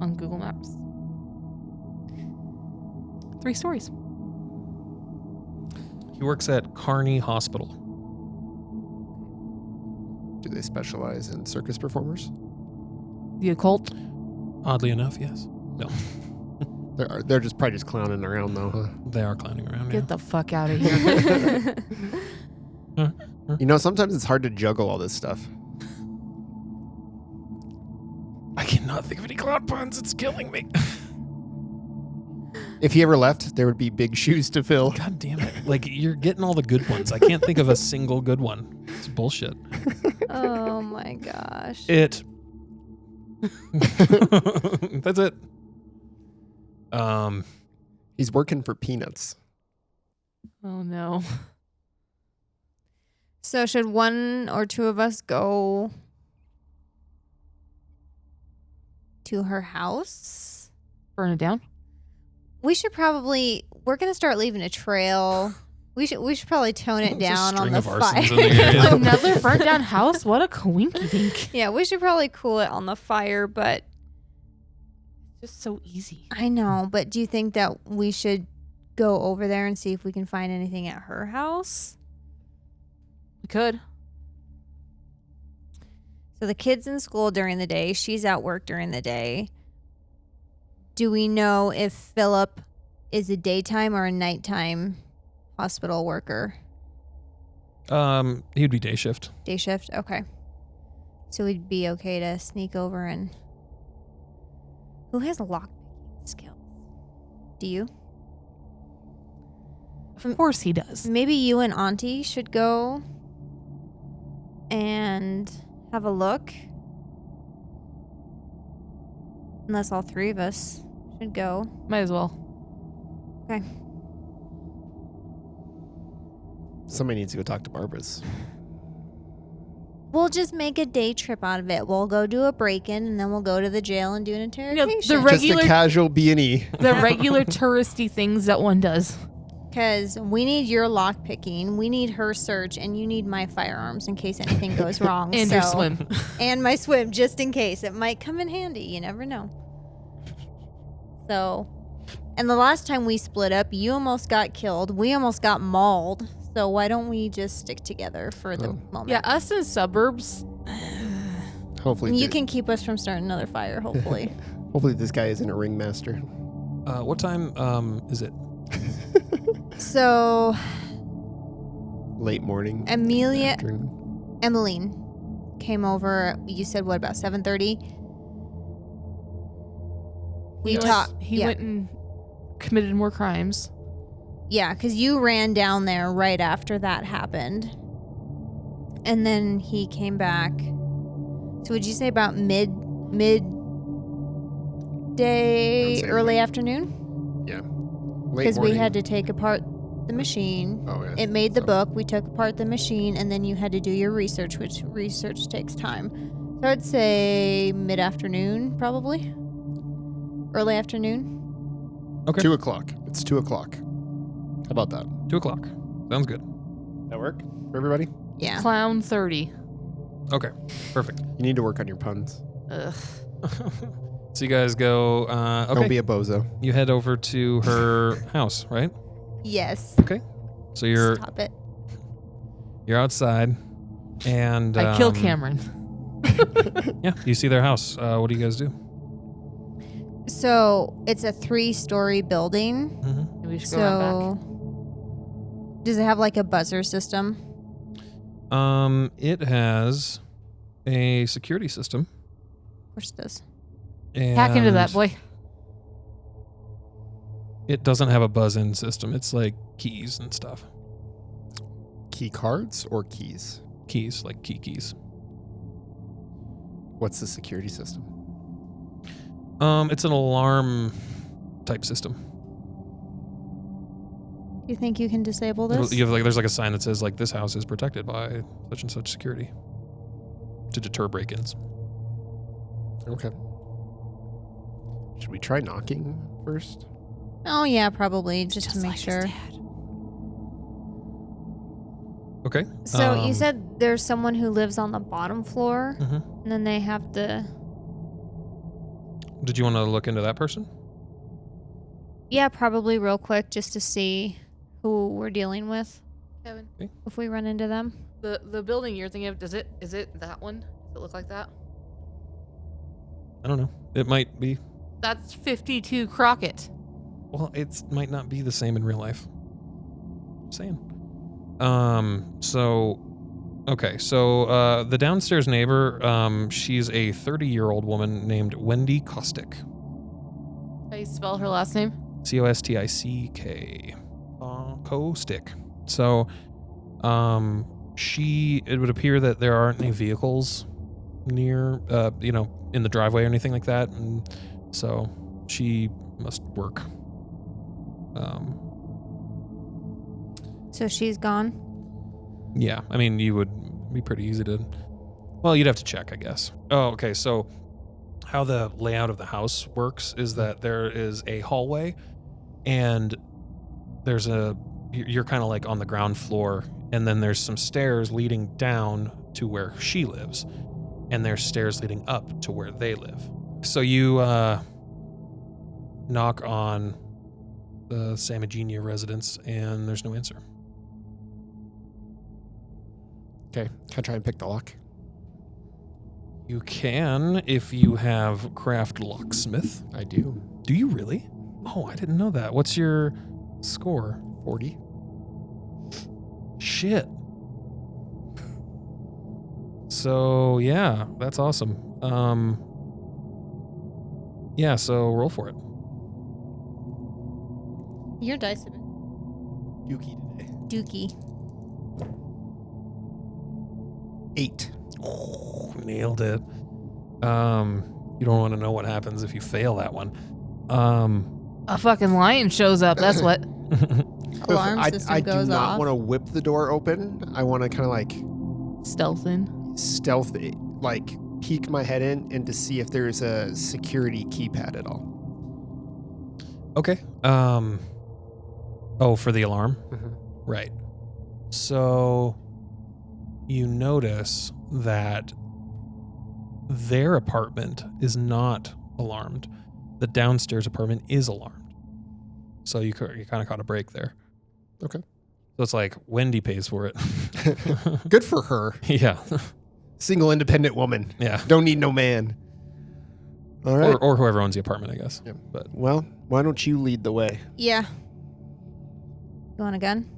on Google Maps. 3 stories. He works at Kearney Hospital. Do they specialize in circus performers? The occult. Oddly enough, yes. No. They're just probably just clowning around though, huh? They are clowning around. Get the fuck out of here. You know, sometimes it's hard to juggle all this stuff. I cannot think of any clown puns. It's killing me. If he ever left, there would be big shoes to fill. God damn it. Like, you're getting all the good ones. I can't think of a single good one. It's bullshit. Oh my gosh. It. That's it. He's working for peanuts. Oh no. So should one or two of us go to her house? Burn it down. We should probably. We're gonna start leaving a trail. We should probably tone it There's a down on string the of arsons fire. in the area. Another burnt down house? What a coinky dink. Yeah, we should probably cool it on the fire. But Just so easy. I know. But do you think that we should go over there and see if we can find anything at her house? We could. So the kid's in school during the day. She's at work during the day. Do we know if Philip is a daytime or a nighttime hospital worker? He'd be day shift. Day shift? Okay. So we'd be okay to sneak over and... Who has lockpicking skills? Do you? Of course he does. Maybe you and Auntie should go and have a look. Unless all 3 of us should go. Might as well. Okay. Somebody needs to go talk to Barbara's. We'll just make a day trip out of it. We'll go do a break-in, and then we'll go to the jail and do an interrogation. the regular- Just a casual B&E. The regular touristy things that one does. Because we need your lockpicking, we need her search, and you need my firearms in case anything goes wrong. And your swim. And my swim, just in case. It might come in handy. You never know. So, and the last time we split up, you almost got killed. We almost got mauled. So why don't we just stick together for the moment? Yeah, us in suburbs. Hopefully, You can keep us from starting another fire, hopefully. hopefully this guy isn't a ringmaster. What time is it? So, Late morning. Amelia, afternoon. Emmeline came over. You said what, about 7:30? We talked. He went and committed more crimes. Yeah, because you ran down there right after that happened. And then he came back. So would you say about midday, say early late. afternoon? Yeah. Late Because we morning. had to take apart the machine. Oh, yeah. It made the So- book. We took apart the machine, and then you had to do your research, which research takes time. So I'd say mid-afternoon, probably. Early afternoon. Okay. 2 o'clock. It's 2 o'clock. How about that? 2 o'clock. Sounds good. That work for everybody? Yeah. Clown 30. Okay. Perfect. You need to work on your puns. Ugh. So you guys go. Okay. Don't be a bozo. You head over to her house, right? Yes. Okay. So you're Stop it. outside, and I kill Cameron. Yeah, you see their house. What do you guys do? So it's a 3-story building. Mm-hmm. We should go around back. So does it have like a buzzer system? It has a security system. Of course it does. Hack into that, and boy. It doesn't have a buzz-in system. It's like keys and stuff. Key cards or keys? Keys, like keys. What's the security system? It's an alarm type system. Do you think you can disable this? You have there's like a sign that says like this house is protected by such and such security to deter break-ins. Okay. Should we try knocking first? Oh yeah, probably just to make sure. Okay. So you said there's someone who lives on the bottom floor, Mhm. and then they have to. Did you want to look into that person? Yeah, probably real quick just to see who we're dealing with Kevin, if we run into them. the building you're thinking of, is it that one? Does it look like that? I don't know. It might be. That's 52 Crockett. Well, it might not be the same in real life. Just saying. So the downstairs neighbor, she's a 30-year-old woman named Wendy Kostick. How do you spell her last name? Kostick. Kostick. So, it would appear that there aren't any vehicles near, in the driveway or anything like that, and so she must work. So she's gone. Yeah, I mean, you would be pretty easy to. Well, you'd have to check, I guess. Oh, okay. So, how the layout of the house works is that there is a hallway, and there's you're kind of like on the ground floor, and then there's some stairs leading down to where she lives, and there's stairs leading up to where they live. So you knock on the Samogenia residence, and there's no answer. Okay. Can I try and pick the lock? You can if you have craft locksmith. I do. Do you really? Oh, I didn't know that. What's your score? 40. Shit. So yeah, that's awesome. Yeah, so roll for it. Your dice have been Yuki today. dookie. 8. Oh, nailed it. You don't want to know what happens if you fail that one. A fucking lion shows up. That's what. Alarm system I goes do not off. want to whip the door open. I want to kind of like stealth it, like peek my head in and to see if there's a security keypad at all. Okay. Oh, for the alarm? Right. So you notice that their apartment is not alarmed. The downstairs apartment is alarmed. So you kind of caught a break there. Okay. So it's like Wendy pays for it. Good for her. Yeah. Single independent woman. Yeah. Don't need no man. All right. Or whoever owns the apartment, I guess. Yeah. But Well, why don't you lead the way? Yeah. You want a gun?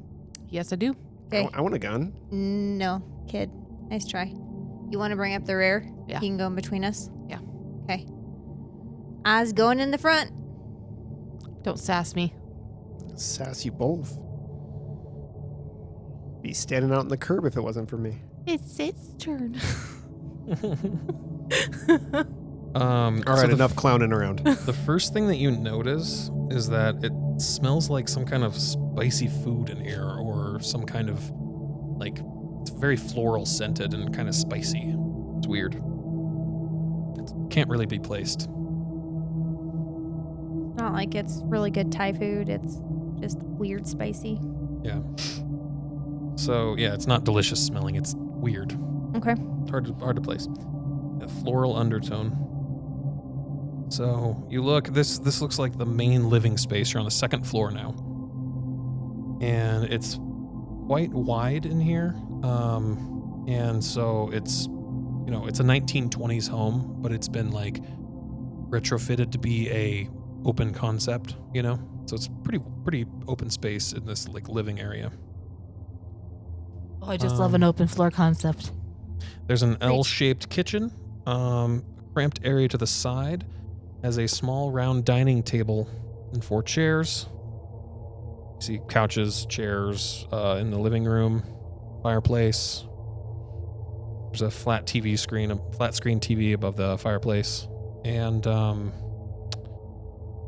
Yes, I do. Okay. I want a gun. No, kid. Nice try. You want to bring up the rear? Yeah. You can go in between us? Yeah. Okay. I was going in the front. Don't sass me. Sass you both. Be standing out on the curb if it wasn't for me. It's turn. All right, enough clowning around. The first thing that you notice is that it smells like some kind of spicy food in here, or some kind of, like, it's very floral scented and kind of spicy. It's weird. It can't really be placed. Not like it's really good Thai food. It's just weird spicy. Yeah. So, yeah, it's not delicious smelling. It's weird. Okay. Hard to place. A floral undertone. So you look. This looks like the main living space. You're on the second floor now, and it's quite wide in here. And so it's a 1920s home, but it's been like retrofitted to be a open concept. So it's pretty open space in this like living area. Oh, I just love an open floor concept. There's an L-shaped kitchen, cramped area to the side, has a small round dining table and 4 chairs. You see couches, chairs in the living room. fireplace. There's a flat TV screen, a flat screen TV above the fireplace. And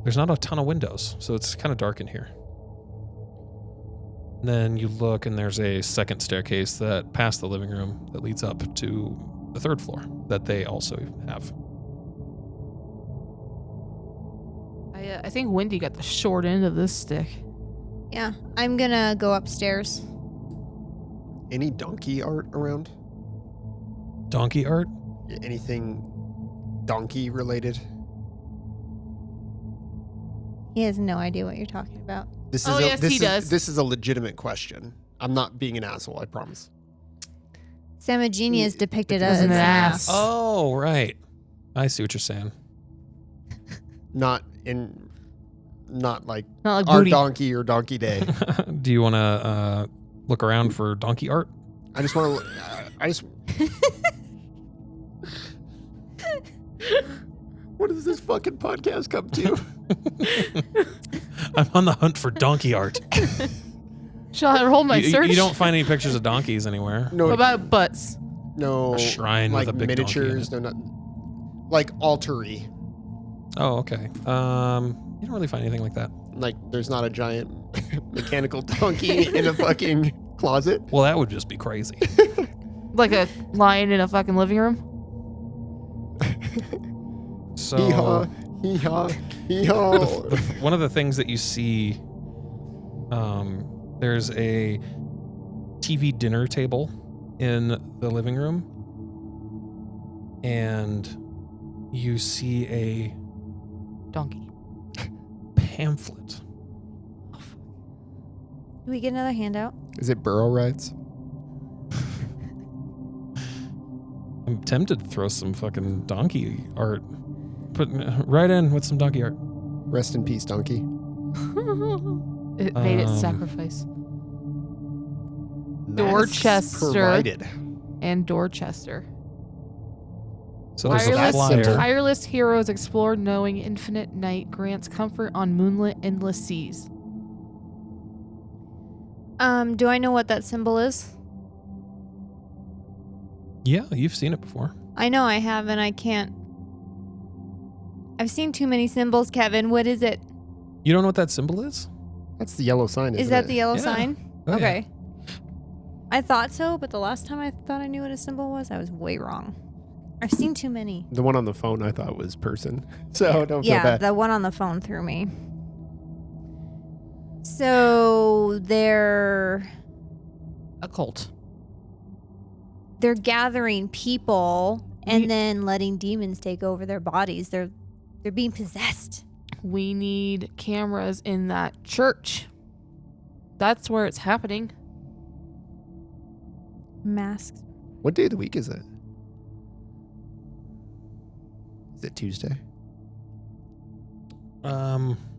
there's not a ton of windows, so it's kind of dark in here. And then you look, and there's a second staircase that past the living room that leads up to the third floor that they also have. I think Wendy got the short end of this stick. Yeah, I'm gonna go upstairs. Any donkey art around? Donkey art? Anything donkey related? He has no idea what you're talking about. This Oh, yes, he does. This is a legitimate question. I'm not being an asshole, I promise. Samogenia is depicted As as an an ass. ass. Oh, right. I see what you're saying. Not like Not like our booty. donkey or donkey day. Do you want to look around for donkey art? I just want to. What does this fucking podcast come to? I'm on the hunt for donkey art. Shall I roll my search? You don't find any pictures of donkeys anywhere. No, What about butts? no A shrine like with a big miniatures. donkey in No, not like altar-y. Oh, okay. You don't really find anything like that. Like there's not a giant mechanical donkey in a fucking closet. Well, that would just be crazy. Like a lion in a fucking living room? So Hee-haw, hee-haw, hee-haw. one of the things that you see, there's a TV dinner table in the living room, and you see a Donkey. pamphlet. Do we get another handout? Is it burro rides? I'm tempted to throw some fucking donkey art. Put right in with some donkey art. Rest in peace, donkey. It made its sacrifice. Dorchester. Provided. And Dorchester. So there's a Tireless, flyer. tireless heroes explore knowing infinite night grants comfort on moonlit endless seas. Do I know what that symbol is? Yeah, you've seen it before. I know I have, and I can't. I've seen too many symbols, Kevin. What is it? You don't know what that symbol is? That's the yellow sign, isn't Is that it? the yellow Yeah. sign? Oh, yeah. Okay. I thought so, but the last time I thought I knew what a symbol was, I was way wrong. I've seen too many. The one on the phone I thought was person. So don't feel Yeah, bad. the one on the phone threw me. So they're A cult. gathering people and We- then letting demons take over their bodies. They're being possessed. We need cameras in that church. That's where it's happening. Masks. What day of the week is it? Is it Tuesday?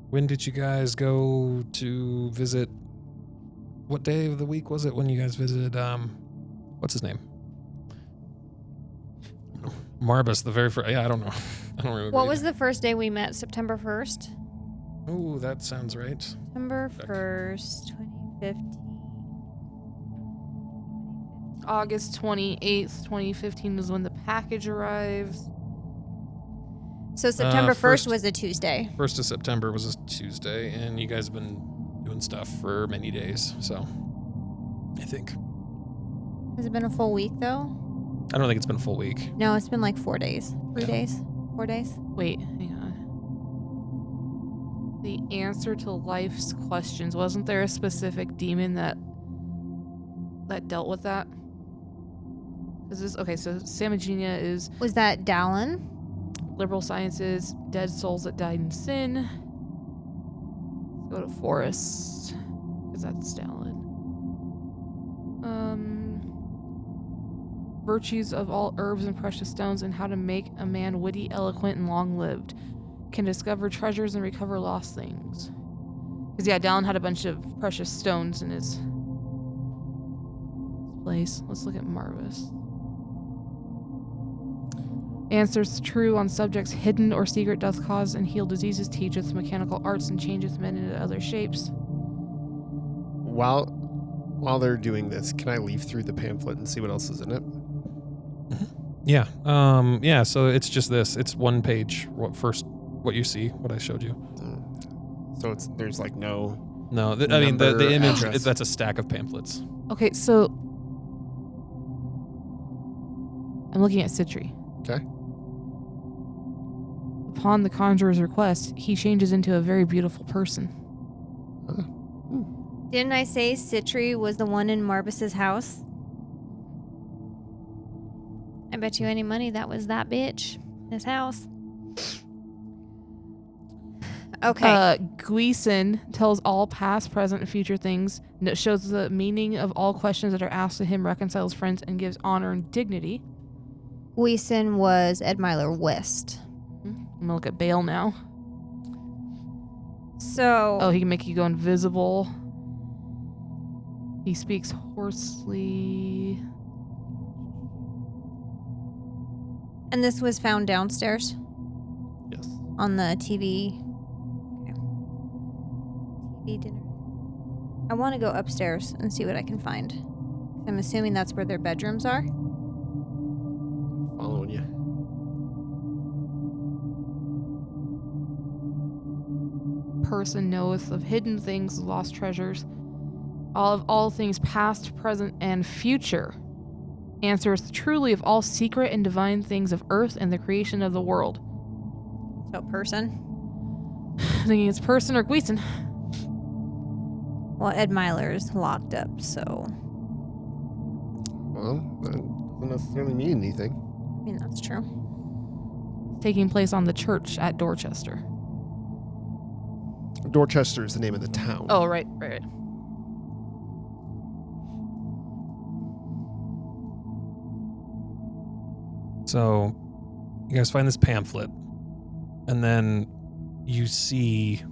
When did you guys go to visit? What day of the week was it when you guys visited? What's his name? Marbus, the very first. Yeah, I don't know. I don't remember. What was the first day we met? September 1st? Oh, that sounds right. September 1st, 2015. August 28th, 2015 was when the package arrives. So September 1st first- was a Tuesday. 1st of September was a Tuesday, and you guys have been doing stuff for many days. So, I think. Has it been a full week though? I don't think it's been a full week. No, it's been like 4 days. 3 Yeah. days? 4 days? Wait, hang on. The answer to life's questions. Wasn't there a specific demon that dealt with that? Is this okay? So Samogenia is Was that Dallin? liberal sciences, dead souls that died in sin. Let's go to forest because that's Stalin. Virtues of all herbs and precious stones, and how to make a man witty, eloquent, and long-lived. Can discover treasures and recover lost things. Because yeah, Dallin had a bunch of precious stones in his place. Let's look at Marvis. Answers true on subjects hidden or secret, doth cause and heal diseases, teacheth mechanical arts, and changeth men into other shapes. While While they're doing this, can I leaf through the pamphlet and see what else is in it? Yeah. Yeah. So it's just this. It's one page. What you see, what I showed you. So there's like no. No, I mean the Number, image. address. That's a stack of pamphlets. Okay, so I'm looking at Citri. Okay. Upon the conjurer's request, he changes into a very beautiful person. Didn't I say Citri was the one in Marbus's house? I bet you any money that was that bitch in his house. Okay. Gleason tells all past, present, and future things, shows the meaning of all questions that are asked to him, reconciles friends, and gives honor and dignity. Weason was Ed Myler West. I'm gonna look at Bale now. So. Oh, he can make you go invisible. He speaks hoarsely. And this was found downstairs Yes. on the TV. Okay. TV dinner. I want to go upstairs and see what I can find. I'm assuming that's where their bedrooms are. Following you. Person knoweth of hidden things, lost treasures, all things past, present, and future. Answers truly of all secret and divine things of earth and the creation of the world. So, person. Thinking it's person or Gleason. Well, Ed Myler's locked up, so. Well, that doesn't necessarily mean anything. I mean, that's true. Taking place on the church at Dorchester. Dorchester is the name of the town. Oh, right. So you guys find this pamphlet, and then you see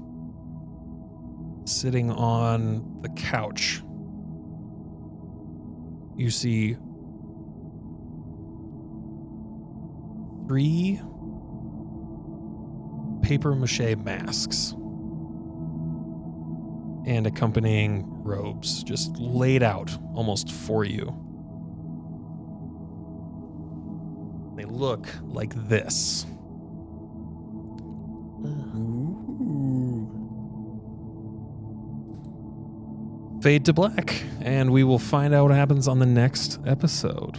sitting on the couch, you see 3 paper mache masks and accompanying robes just laid out almost for you. They look like this. Fade to black, and we will find out what happens on the next episode.